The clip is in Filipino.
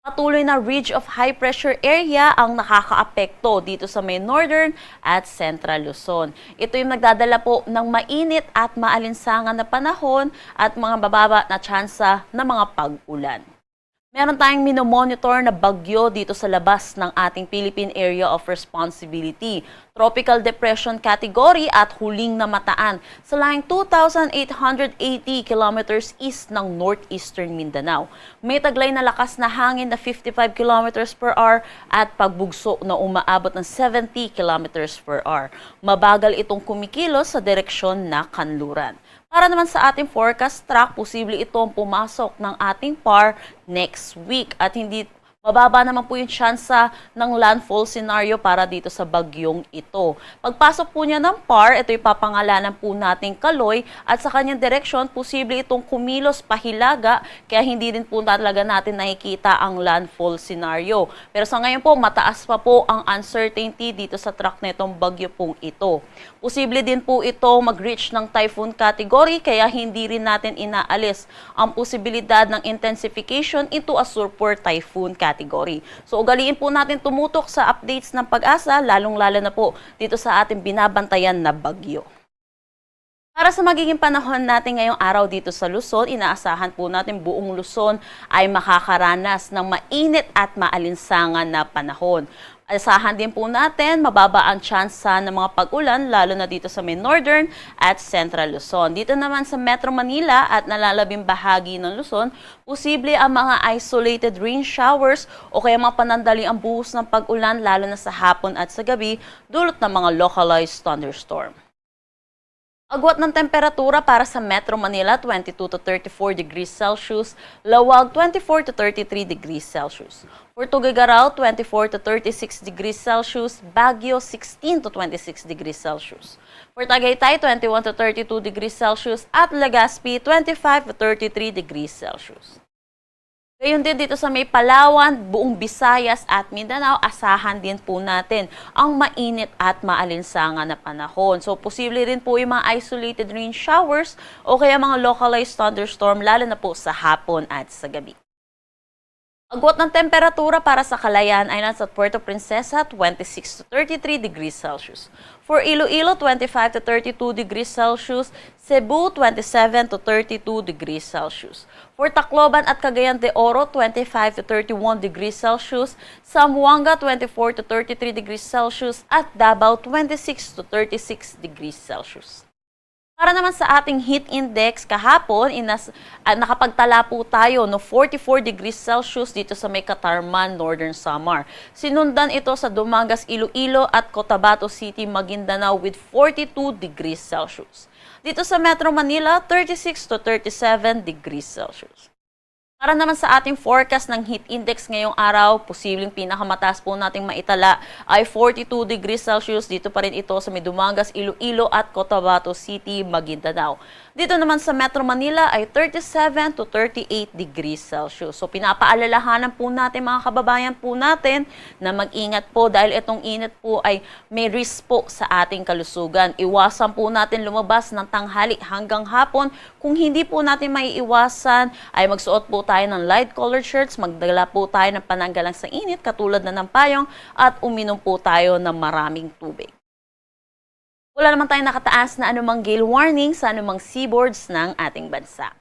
Patuloy na ridge of high pressure area ang nakakaapekto dito sa may northern at central Luzon. Ito yung nagdadala po ng mainit at maalinsangan na panahon at mga bababa na tsansa ng mga pag-ulan. Meron tayong minomonitor na bagyo dito sa labas ng ating Philippine Area of Responsibility. Tropical Depression Category at huling namataan sa layong 2,880 kilometers east ng northeastern Mindanao. May taglay na lakas na hangin na 55 kilometers per hour at pagbugso na umaabot ng 70 kilometers per hour. Mabagal itong kumikilos sa direksyon na kanluran. Para naman sa ating forecast track, posible itong pumasok ng ating PAR next week at hindi mababa naman po yung tsansa ng landfall scenario para dito sa bagyong ito. Pagpasok po niya ng PAR, ito ipapangalanan po nating Kaloy at sa kanyang direksyon, posible itong kumilos pahilaga kaya hindi din po talaga natin nakikita ang landfall scenario. Pero sa ngayon po, mataas pa po ang uncertainty dito sa track nitong bagyo pong ito. Posible din po ito mag-reach ng typhoon category kaya hindi rin natin inaalis ang posibilidad ng intensification into a super typhoon category. So ugaliin po natin tumutok sa updates ng Pag-asa, lalong-lalo na po dito sa ating binabantayan na bagyo. Para sa magiging panahon natin ngayong araw dito sa Luzon, inaasahan po natin buong Luzon ay makakaranas ng mainit at maalinsangan na panahon. Asahan din po natin mababa ang tsansa ng mga pag-ulan lalo na dito sa may northern at central Luzon. Dito naman sa Metro Manila at nalalabing bahagi ng Luzon, posible ang mga isolated rain showers o kaya mga panandali ang buhos ng pag-ulan lalo na sa hapon at sa gabi dulot ng mga localized thunderstorm. Agwat ng temperatura para sa Metro Manila, 22 to 34 degrees Celsius, Lawag, 24 to 33 degrees Celsius. For Tuguegarao, 24 to 36 degrees Celsius, Baguio, 16 to 26 degrees Celsius. For Tagaytay, 21 to 32 degrees Celsius, at Legazpi, 25 to 33 degrees Celsius. Gayon din dito sa may Palawan, buong Visayas at Mindanao, asahan din po natin ang mainit at maalinsangan na panahon. So, posible rin po yung mga isolated rain showers o kaya mga localized thunderstorm lalo na po sa hapon at sa gabi. Agwat ng temperatura para sa Calayan ay nasa Puerto Princesa, 26 to 33 degrees Celsius. For Iloilo, 25 to 32 degrees Celsius. Cebu, 27 to 32 degrees Celsius. For Tacloban at Cagayan de Oro, 25 to 31 degrees Celsius. Zamboanga, 24 to 33 degrees Celsius. At Davao, 26 to 36 degrees Celsius. Para naman sa ating heat index kahapon, nakapagtala po tayo no 44 degrees Celsius dito sa may Catarman, Northern Samar. Sinundan ito sa Dumangas, Iloilo at Cotabato City, Maguindanao with 42 degrees Celsius. Dito sa Metro Manila, 36 to 37 degrees Celsius. Para naman sa ating forecast ng heat index ngayong araw, posibleng pinakamataas po nating maitala ay 42 degrees Celsius. Dito pa rin ito sa may Dumangas, Iloilo at Cotabato City, Maguindanao. Dito naman sa Metro Manila ay 37 to 38 degrees Celsius. So pinapaalalahanan po natin mga kababayan po natin na mag-ingat po dahil itong init po ay may risk po sa ating kalusugan. Iwasan po natin lumabas ng tanghali hanggang hapon. Kung hindi po natin maiiwasan ay magsuot po tayo ng light colored shirts, magdala po tayo ng pananggalang sa init katulad na ng payong at uminom po tayo ng maraming tubig. Wala naman tayong nakataas na anumang gale warning sa anumang seaboards ng ating bansa.